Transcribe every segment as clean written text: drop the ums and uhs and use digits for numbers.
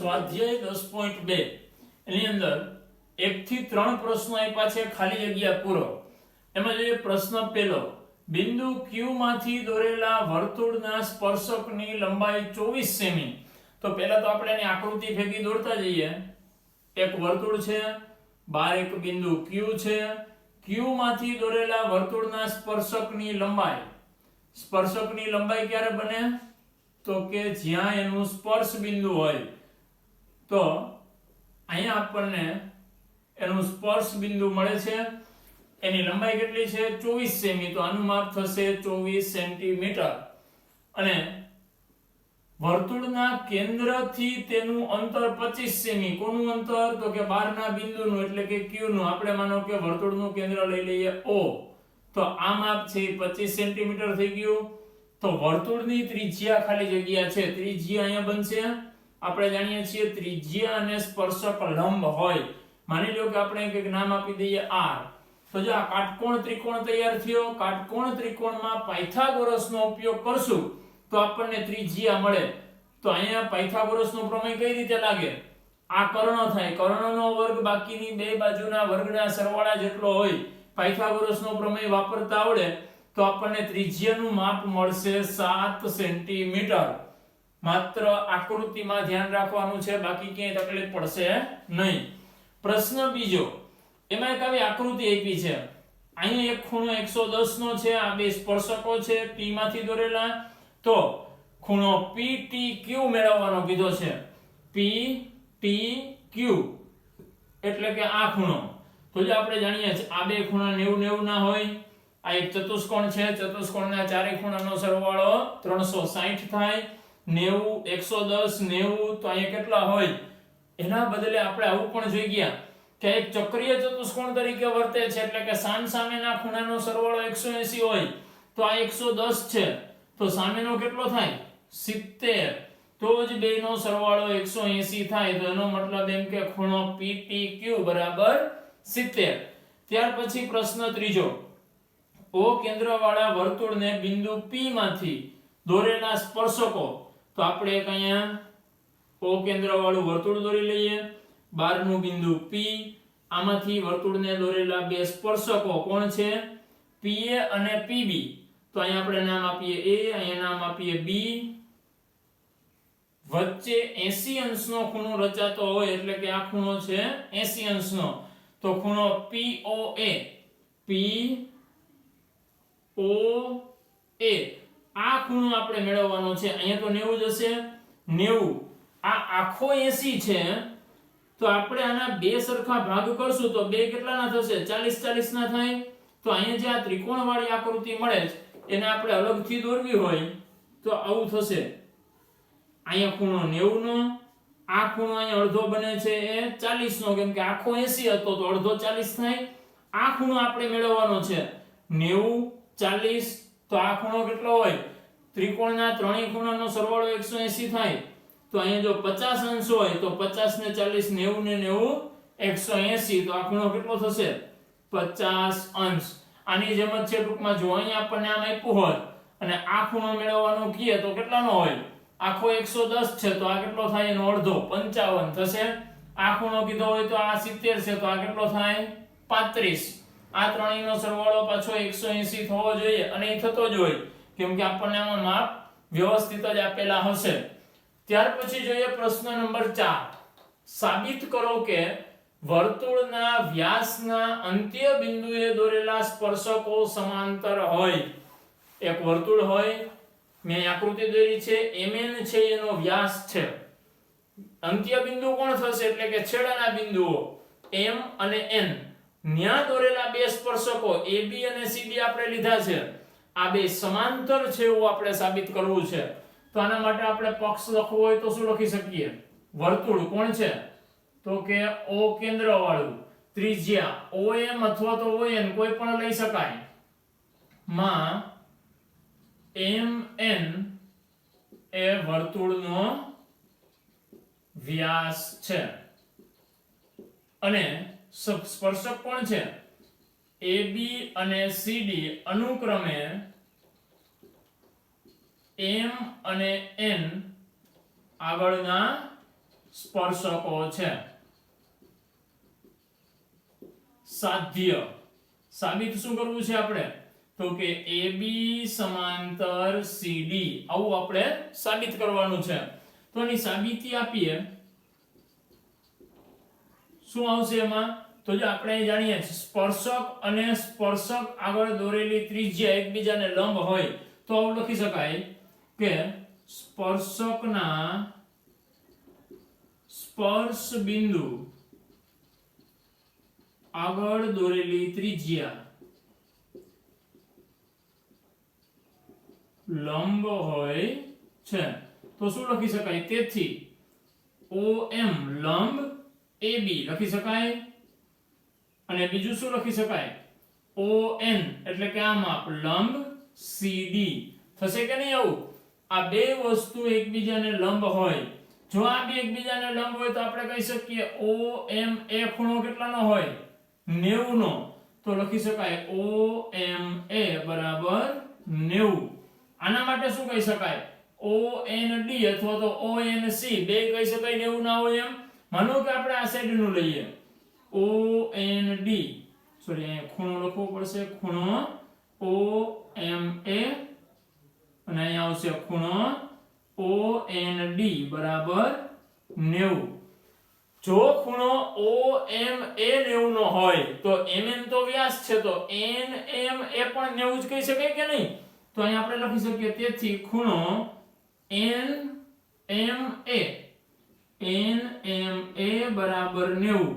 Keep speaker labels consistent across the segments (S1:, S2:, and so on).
S1: સ્વાધ્યાય 10.2 એની અંદર 1 થી 3 પ્રશ્નો આપ્યા છે, ખાલી જગ્યા પૂરો. એમાં જોઈએ પ્રશ્ન પહેલો, બિંદુ Q માંથી દોરેલા વર્તુળના સ્પર્શકની લંબાઈ 24 સેમી. તો પહેલા તો આપણે એની આકૃતિ ભેગી દોરતા જઈએ. એક વર્તુળ છે, બહાર એક બિંદુ Q છે. Q માંથી દોરેલા વર્તુળના સ્પર્શકની લંબાઈ. સ્પર્શકની લંબાઈ ક્યારે બને? તો કે જ્યાં એનું સ્પર્શ બિંદુ હોય. તો અહીંયા આપણને એનું સ્પર્શ બિંદુ મળે છે, એની લંબાઈ કેટલી છે? 24 સેમી. તો આનું માપ થશે 24 સેન્ટીમીટર. અને વર્તુળના કેન્દ્રથી તેનું અંતર 25 સેમી. કોનું અંતર? તો કે બહારના બિંદુનું, એટલે કે Q નું. આપણે માનો કે વર્તુળનું કેન્દ્ર લઈ લઈએ O. તો આ માપ છે 25 સેન્ટીમીટર થઈ ગયું. તો વર્તુળની ત્રિજ્યા ખાલી જગ્યા છે, ત્રિજ્યા અહીંયા બનશે. આપણે જાણીએ છીએ ત્રિજ્યા અને સ્પર્શક લંબ હોય. માની લો કે આપણે એક નામ આપી દઈએ R. તો જો આ કાટકોણ ત્રિકોણ તૈયાર થયો. કાટકોણ ત્રિકોણમાં પાયથાગોરસનો ઉપયોગ કરશું તો આપણને ત્રિજ્યા મળે. તો અહીંયા પાયથાગોરસનો પ્રમેય કઈ રીતે લાગે? આ કર્ણ થાય, કર્ણનો વર્ગ બાકીની બે બાજુના વર્ગના સરવાળા જેટલો હોય. પાયથાગોરસનો પ્રમેય વાપરતા આવડે તો આપણને ત્રિજ્યાનું માપ મળશે 7 સેન્ટીમીટર. માત્ર આકૃતિમાં ધ્યાન રાખવાનું છે, બાકી ક્યાંય તકલીફ પડશે નહીં. પ્રશ્ન બીજો, એમાં એક આવી આકૃતિ આપી છે. અહીંયા એક ખૂણો 110 નો છે, આ બે સ્પર્શકો છે P માંથી દોરેલા. તો ખૂણો PTQ મેળવવાનો કીધો છે. PTQ એટલે કે આ ખૂણો. તો જો આપણે જાણીએ છીએ આ બે ખૂણા 90 90 ના હોય. આ એક ચતુષ્કોણ છે, ચતુષ્કોણના ચારે ખૂણાનો સરવાળો 360 થાય. 90 110 90. તો અહીંયા કેટલા હોય? એના બદલે આપણે આવું પણ જોઈ ગયા કે એક ચક્રીય ચતુષ્કોણ તરીકે વર્તે છે, એટલે કે સામસામેના ખૂણાનો સરવાળો 180 હોય. તો આ 110 છે, તો સામેનો કેટલો થાય? 70. તો જ બેનો સરવાળો 180 થાય. તો એનો મતલબ એમ કે ખૂણો PTQ બરાબર 70. ત્યાર પછી પ્રશ્ન ત્રીજો, O કેન્દ્રવાળા વર્તુળને બિંદુ P માંથી દોરેલા સ્પર્શકો. તો આપણે એક અહીંયા O કેન્દ્રવાળું વર્તુળ દોરી લઈએ. બહારનું બિંદુ P, આમાંથી વર્તુળને દોરેલા બે સ્પર્શકો કોણ છે? PA અને PB. તો અહીંયા આપણે નામ આપીએ A, અહીંયા નામ આપીએ B. વચ્ચે 80 અંશનો ખૂણો રચાતો હોય, એટલે કે આ ખૂણો છે 80 અંશનો. તો ખૂણો POA, POA આ ખૂણો આપણે મેળવવાનો છે. અહીંયા તો 90 જ હશે. 90 આ આખો 80 છે. તો આપણે આના બે સરખા ભાગ કરશું તો બે કેટલાના થશે? 40 40 ના થાય. તો અહીંયા જે આ ત્રિકોણવાળી આકૃતિ મળે છે એને આપણે અલગથી દોરવી હોય તો આવું થશે. અહીંયા ખૂણો 90 નો, આ ખૂણો અહીંયા અડધો બને છે એ 40 નો, કેમ કે આખો 80 હતો તો અડધો 40 થાય. આ ખૂણો આપણે મેળવવાનો છે 90 40. તો આ ખૂણો કેટલો હોય? ત્રિકોણના ત્રણેય ખૂણાનો સરવાળો 180 થાય. તો અહીંયા જો 50 અંશ હોય તો 50 ને 40 90 ને 90 180. તો આ ખૂણો કેટલો થશે? 50 અંશ. આની જેમ જ છે ટૂંકમાં. જો અહીંયા આપણને આમ આપ્યું હોત અને આ ખૂણો મેળવવાનો કીએ તો કેટલાનો હોય? આખો 110 છે, તો આ કેટલો થાય? એનો અડધો 55 થશે. આ ખૂણો કીધો હોય તો આ 70 છે, તો આ કેટલો થાય? 35. આ ત્રણેયનો સરવાળો પાછો 180 થવો જોઈએ, અને એ થતો જ હોય, કેમ કે આપણને આમાં માપ વ્યવસ્થિત જ આપેલા હશે. ત્યાર પછી જોઈએ પ્રશ્ન નંબર 4. સાબિત કરો કે વર્તુળના વ્યાસના અંત્ય બિંદુએ દોરેલા સ્પર્શકો સમાંતર હોય. એક વર્તુળ હોય, મેં આકૃતિ દોરી છે, MN છે એનો વ્યાસ છે. અંત્ય બિંદુ કોણ થશે? એટલે કે છેડાના બિંદુઓ M અને N. ન્યા દોરેલા બે સ્પર્શકો AB અને CD આપણે લીધા છે. આ બે સમાંતર છે એવું આપણે સાબિત કરવું છે. તો આના માટે આપણે પક્ષ લખવો હોય તો શું લખી શકીએ? વર્તુળ કોણ છે? તો કે O કેન્દ્રવાળું. ત્રિજ્યા OM અથવા તો ON કોઈ પણ લઈ શકાય. માં MN એ વર્તુળનો વ્યાસ છે. અને સ્પર્શક કોણ છે? AB અને CD અનુક્રમે M અને N આગળના સ્પર્શકો છે. સાધ્ય સાબિત શું કરવું છે આપણે? તો કે AB સમાંતર CD આવું આપણે સાબિત કરવાનું છે. તો એની સાબિતી આપીએ. શું આવશે એમાં? તો જો આપણે જાણીએ સ્પર્શક અને સ્પર્શક આગળ દોરેલી ત્રિજ્યા એકબીજાને લંબ હોય તો આવું લખી શકાય કે સ્પર્શકના સ્પર્શ બિંદુ આગળ દોરેલી ત્રિજ્યા લંબ હોય છે. તો શું લખી શકાય? તેથી OM લંબ AB લખી શકાય. અને બીજું શું લખી શકાય? ON એટલે કે આ માપ લંબ CD થશે કે નહીં? આવું આ બે વસ્તુ એકબીજાને લંબ હોય. જો આ બે એકબીજાને લંબ હોય તો આપણે કહી શકીએ OMA ખૂણો કેટલાનો હોય? 90 નો. તો લખી શકાય OMA બરાબર 90. આના માટે શું કહી શકાય? OND અથવા તો ONC બે કહી શકાય 90 ના હોય એમ. માનો કે આપણે આ સાઈડ નું લઈએ OND, સોરી અહીંયા ખૂણો લખવો પડશે, ખૂણો OMA અને અહીંયા આવશે ખૂણો OND બરાબર 90. જો ખૂણો OMA 90 નો હોય તો MM તો વ્યાસ છે તો NM એ પણ 90 જ કહી શકાય કે નહીં? તો અહીંયા આપણે લખી શકીએ તેથી ખૂણો NMA બરાબર 90.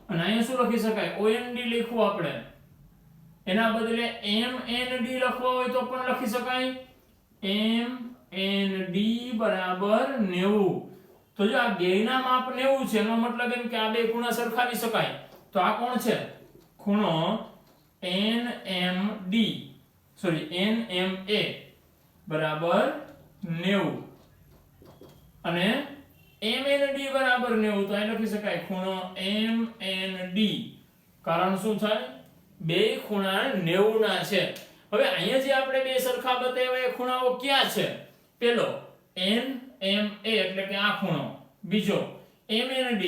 S1: અને અહીંયા શું લખી શકાય? OND લખવું આપણે, એના બદલે MND લખવા હોય તો પણ લખી શકાય MND બરાબર 90. તો જો આ બેયના માપ 90 છે એનો મતલબ એમ કે આ બે ખૂણા સરખાવી શકાય. તો આ કોણ છે? ખૂણો NMD સોરી NMA બરાબર 90 અને MND બરાબર 90. તો અહીં લખી શકાય ખૂણો MND. કારણ શું થાય? બે ખૂણા 90 ના છે. હવે અહીંયા જે આપણે બે સરખા બતાવ્યા એ ખૂણાઓ ક્યાં છે? પેલો NMA એટલે કે આ ખૂણો, બીજો MND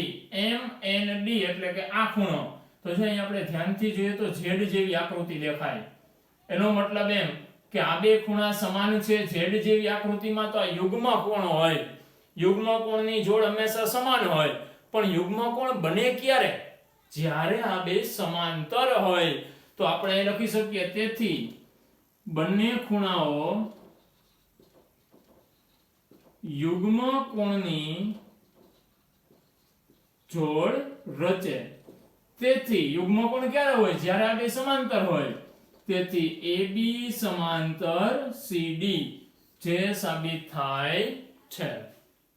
S1: એટલે કે આ ખૂણો. તો જો અહીં આપણે ધ્યાનથી જોઈએ તો Z જેવી આકૃતિ દેખાય. એનો મતલબ એમ કે આ બે ખૂણા સમાન છે. Z જેવી આકૃતિમાં તો આ યુગ્મ કોણ હોય. યુગ્મ કોણની જોડ હંમેશા સમાન હોય. પણ યુગ્મ કોણ બને ક્યારે? જ્યારે આ બે સમાંતર હોય. તો આપણે અહીં લખી શકીએ તેથી બંને ખૂણાઓ યુગ્મ કોણની જોડ રચે. તેથી યુગ્મ કોણ ક્યારે હોય? જ્યારે આ બે સમાંતર હોય. તેથી AB સમાંતર CD જે સાબિત થાય છે.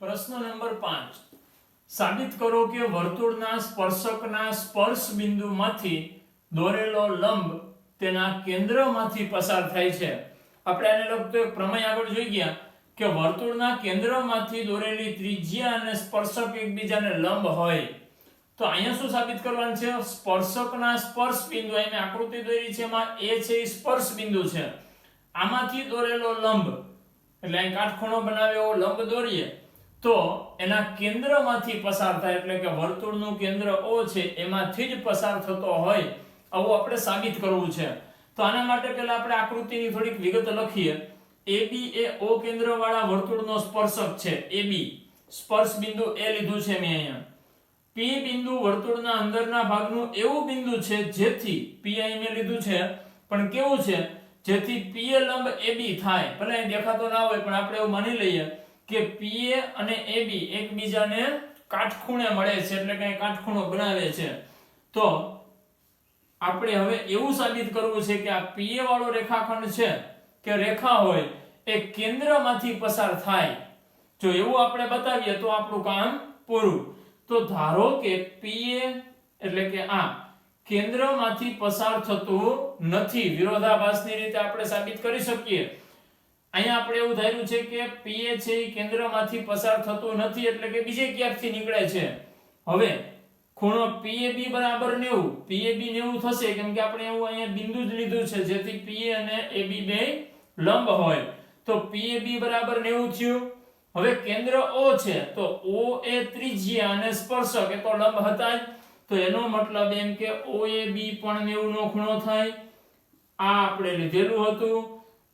S1: પ્રશ્ન નંબર 5. સાબિત કરો કે વર્તુળના સ્પર્શકના સ્પર્શ બિંદુમાંથી દોરેલો લંબ તેના કેન્દ્રમાંથી પસાર થાય છે. આપણે આને લગતો એક પ્રમેય આગળ જોઈ ગયા કે વર્તુળના કેન્દ્રમાંથી દોરેલી ત્રિજ્યા અને સ્પર્શક એકબીજાને લંબ હોય. તો અહીંયા શું સાબિત કરવાનું છે? સ્પર્શકના સ્પર્શ બિંદુ, અહીં મેં આકૃતિ દોરી છે એમાં એ છે એ સ્પર્શ બિંદુ છે. આમાંથી દોરેલો લંબ એટલે અહીં કાટખૂણો બનાવે એવો લંબ દોરીએ તો એના કેન્દ્રમાંથી પસાર થાય એટલે કે વર્તુળનું કેન્દ્ર O છે એમાંથી જ પસાર થતો હોય આવું આપણે સાબિત કરવું છે. તો આના માટે પહેલા આપણે આકૃતિની થોડીક વિગત લખીએ. AB એ O કેન્દ્ર વાળા વર્તુળનો સ્પર્શક છે. AB સ્પર્શ બિંદુ એ લીધું છે મેં અહીંયા. P બિંદુ વર્તુળના અંદરના ભાગનું એવું બિંદુ છે જેથી P અહીં મેં લીધું છે પણ કેવું છે? જેથી PA લંબ AB થાય. ભલે અહીં દેખાતો ના હોય પણ આપણે એવું માની લઈએ કે PA અને AB એકબીજાને કાટખૂણે મળે છે એટલે કે કાટખૂણો બનાવે છે. તો આપણે હવે એવું સાબિત કરવું છે કે આ PA વાળો રેખાખંડ છે કે રેખા હોય એ કેન્દ્રમાંથી પસાર થાય. જો એવું આપણે બતાવીએ તો આપણું કામ પૂરું. તો ધારો કે PA એટલે કે આ કેન્દ્રમાંથી પસાર થતું નથી. વિરોધાભાસની રીતે આપણે સાબિત કરી શકીએ. અહીંયા આપણે એવું ધાર્યું છે કે PA છે એ કેન્દ્રમાંથી પસાર થતું નથી એટલે કે બીજે ક્યાંકથી નીકળે છે. હવે ખૂણો PAB બરાબર 90. PAB 90 થશે કેમ કે આપણે એવું અહીંયા બિંદુ જ લીધું છે જેથી PA અને AB બે લંબ હોય. તો PAB બરાબર 90 થયું. હવે કેન્દ્ર O છે તો O એ ત્રિજ્યા અને સ્પર્શક એ તો લંબ હતા જ, તો એનો મતલબ એમ કે OAB પણ 90 નો ખૂણો થાય. આ આપણે લીધેલું હતું.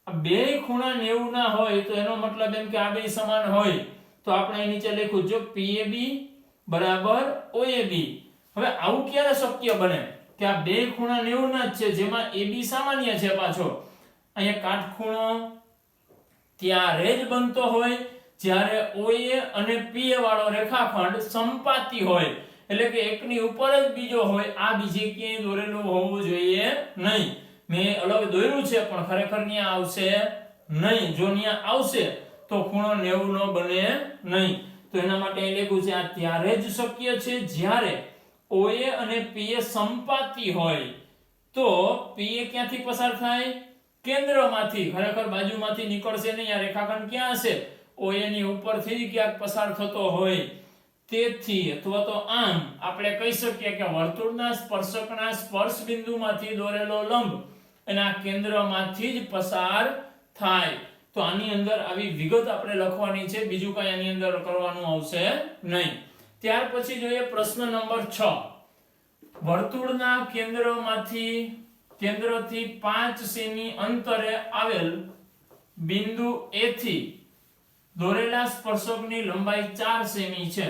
S1: આ બે ખૂણા 90 ના હોય તો એનો મતલબ એમ કે આ બે સમાન હોય, તો આપણે અહીં નીચે લખ્યું જો PAB બરાબર OAB. હવે આવું ક્યારે શક્ય બને કે આ બે ખૂણા 90 ના જ છે જેમાં AB સામાન્ય છે પાછો. અહીંયા કાટખૂણો ત્યારે જ બનતો હોય જ્યારે OA અને PA વાળો રેખાખંડ સંપાતી હોય, એટલે કે એકની ઉપર જ બીજો હોય. આ બીજે ક્યાંય દોરેલું હોવું જોઈએ નહીં. મેં અલગ દોર્યું છે પણ ખરેખર ન્યા આવશે નહીં. જો ન્યા આવશે તો ખૂણો 90 નો બને નહીં. તો એના માટે અહીં લખ્યું છે આ ત્યારે જ શક્ય છે જ્યારે OA અને PA સંપાતી હોય. તો PA ક્યાંથી પસાર થાય? કેન્દ્રમાંથી. ખરેખર બાજુમાંથી નીકળશે નહીં. આ રેખાખંડ ક્યાં હશે? OA ની ઉપરથી જ ક્યાંક પસાર થતો હોય. તેથી અથવા તો આમ આપણે કહી શકીએ કે વર્તુળના સ્પર્શકના સ્પર્શ બિંદુમાંથી દોરેલો લંબ એના કેન્દ્રમાંથી જ પસાર થાય. તો આની અંદર આવી વિગત આપણે લખવાની છે, બીજું કઈ આની અંદર કરવાનું આવશે નહીં. ત્યાર પછી જોઈએ પ્રશ્ન નંબર 6. વર્તુળના કેન્દ્રથી 5 સેમી અંતરે આવેલ બિંદુ A થી દોરેલા સ્પર્શકની લંબાઈ 4 સેમી છે.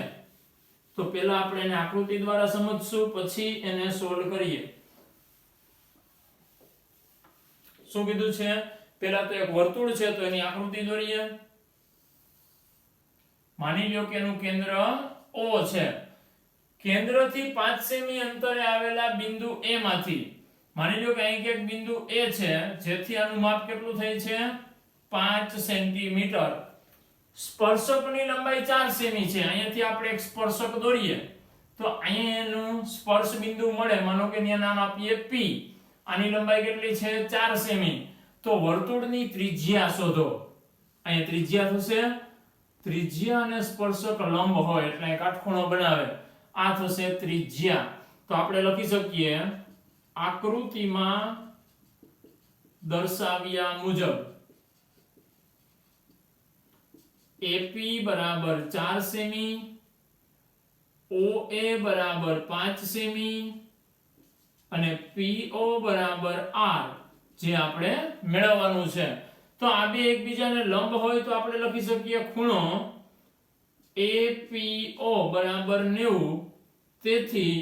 S1: તો પહેલા આપણે એને આકૃતિ દ્વારા સમજશું, પછી એને સોલ્વ કરીએ. શું કીધું છે? પહેલા તો એક વર્તુળ છે તો એની આકૃતિ દોરીએ. માની લો કે એનું કેન્દ્ર O છે. કેન્દ્રથી 5 સેમી અંતરે આવેલા બિંદુ A માંથી માની લો કે અહીં એક બિંદુ A છે જેથી આનું માપ કેટલું થાય છે? 5 સેન્ટીમીટર. સ્પર્શકની લંબાઈ 4 સેમી છે. અહીંયાથી આપણે એક સ્પર્શક દોરીએ તો અહીંયા એનું સ્પર્શ બિંદુ મળે. માનો કે એનું નામ આપીએ P. આની લંબાઈ કેટલી છે? 4 સેમી. તો વર્તુળની ત્રિજ્યા શોધો. અહીંયા ત્રિજ્યા થશે, ત્રિજ્યા અને સ્પર્શક લંબ હોય એટલે કાટખૂણો બનાવે. આ થશે ત્રિજ્યા. તો આપણે લખી શકીએ આકૃતિમાં દર્શાવ્યા મુજબ AP બરાબર 4 સેમી, OA બરાબર 5 સેમી અને PO બરાબર R જે આપણે મેળવવાનું છે. તો આ બે એકબીજાને લંબ હોય તો આપણે લખી શકીએ ખૂણો APO બરાબર 90. તેથી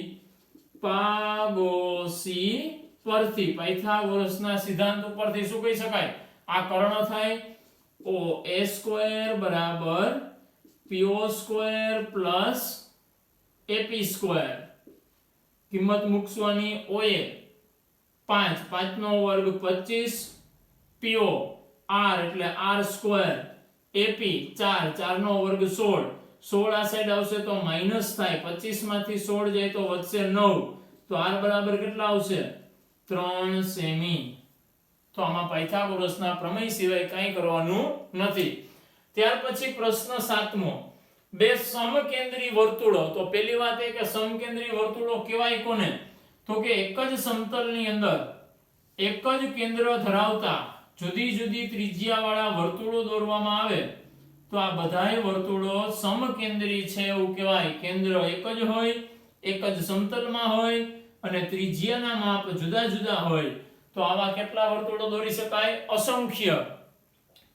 S1: પાયથાગોરસના સિદ્ધાંત ઉપરથી શું કહી શકાય? આ કર્ણ થાય OA સ્ક્વેર બરાબર PO square plus AP square. કિંમત મૂકવાની OA 5, 5 નો વર્ગ 25, PO R એટલે R સ્ક્વેર, AP 4, 4 નો વર્ગ 16, 16 આ સાઈડ આવશે તો માઈનસ થાય, 25 માંથી 16 જાય તો વધશે 9. તો R બરાબર કેટલા આવશે? 3 સેમી. તો આમાં પાયથાગોરસના પ્રમેય સિવાય કંઈ કરવાનું નથી. ત્યાર પછી પ્રશ્ન 7મો. બે સમકેન્દ્રી વર્તુળો. તો પહેલી વાત એ કે સમકેન્દ્રી વર્તુળો કહેવાય કોને? તો કે એક જ સમતલની અંદર એક જ કેન્દ્ર ધરાવતા જુદી જુદી ત્રિજ્યાવાળા વર્તુળો દોરવામાં આવે તો આ બધાય વર્તુળો સમકેન્દ્રી છે એવું કહેવાય. કેન્દ્ર એક જ હોય, એક જ સમતલમાં હોય અને ત્રિજ્યાના માપ જુદા જુદા હોય. તો આવા કેટલા વર્તુળો દોરી શકાય? અસંખ્ય.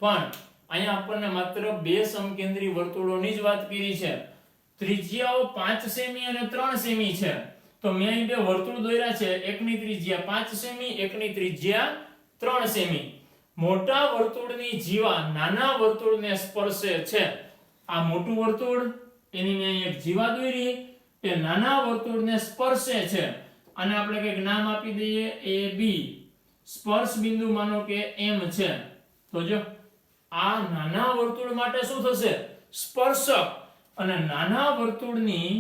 S1: પણ અહીંયા આપણને માત્ર બે સમકેન્દ્રી વર્તુળોની જ વાત કરી છે. ત્રિજ્યાઓ 5 સેમી અને 3 સેમી છે. તો મેં અહીં બે વર્તુળ દોર્યા છે. એકની ત્રિજ્યા 5 સેમી, એકની ત્રિજ્યા 3 સેમી. મોટા વર્તુળની જીવા નાના વર્તુળને સ્પર્શે છે. આ મોટું વર્તુળ એની મેં એક જીવા દોરી એ નાના વર્તુળને સ્પર્શે છે. અને આપણે કંઈક નામ આપી દઈએ AB. સ્પર્શ બિંદુ માનો કે M છે. તો જો આ નાના વર્તુળ માટે શું થશે? સ્પર્શક. અને નાના વર્તુળની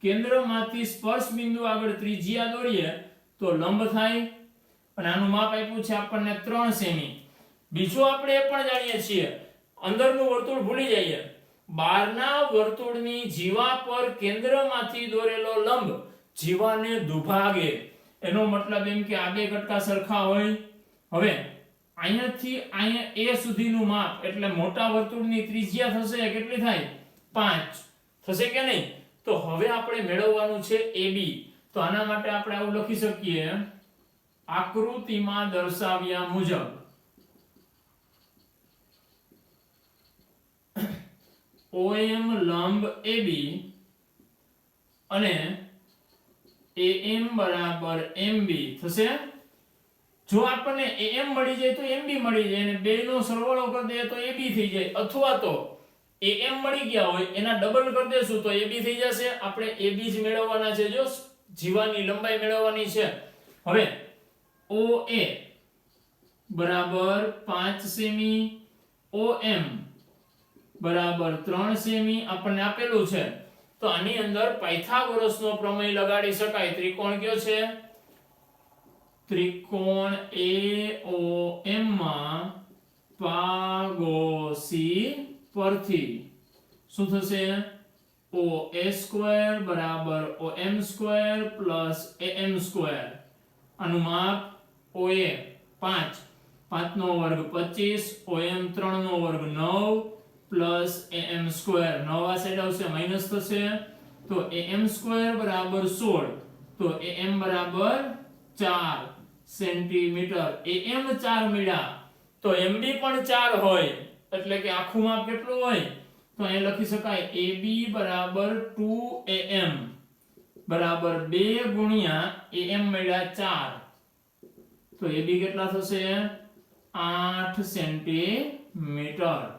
S1: કેન્દ્રમાંથી સ્પર્શ બિંદુ આગળ ત્રિજ્યા દોરીએ તો લંબ થાય. અને આનું માપ આપ્યું છે આપણને 3 સેમી. બીજું આપણે એ પણ જાણીએ છીએ, અંદરનું વર્તુળ ભૂલી જઈએ, બહારના વર્તુળની જીવા પર કેન્દ્રમાંથી દોરેલો લંબ જીવાને દુભાગે. એનો મતલબ એમ કે આ બે કટકા સરખા હોય. હવે અહીંયાથી અહીંયા a સુધીનું માપ એટલે મોટા વર્તુળની ત્રિજ્યા થશે કેટલી થાય 5 થશે કે નહીં? તો હવે આપણે મેળવવાનું છે AB. તો આના માટે આપણે આવું લખી શકીએ આકૃતિમાં દર્શાવ્યા મુજબ OM લંબ AB અને AM બરાબર MB થશે. જો આપણને AM મળી જાય તો MB મળી જાય અને બેયનો સરવાળો કરી દઈએ તો AB થઈ જાય, અથવા તો AM મળી ગયા હોય એના ડબલ કરી દેશું તો AB થઈ જશે. આપણે AB જ મેળવવાના છે, જો જીવાની લંબાઈ મેળવવાની છે. હવે OA બરાબર 5 સેમી, OM બરાબર 3 સેમી આપણને આપેલું છે. તો આની અંદર પાયથાગોરસનો પ્રમેય લગાડી શકાય. ત્રિકોણ કયો છે? ત્રિકોણ AOM માં પાગોસી પરથી શું થશે? OA² બરાબર OM² પ્લસ AM². આનું માપ OA 5, 5 નો વર્ગ 25, OM 3 નો વર્ગ 9 પ્લસ AM². 9 આ સાઈડ આવશે માઈનસ થશે તો AM² બરાબર 16. તો AM બરાબર 4 સેન્ટીમીટર. AM 4 મળ્યા તો MB પણ 4 હોય એટલે કે આખું માપ કેટલું હોય? તો અહીં લખી શકાય AB બરાબર 2AM બરાબર 2 ગુણ્યા AM મળ્યા 4. તો AB કેટલા થશે? 8 સેન્ટીમીટર.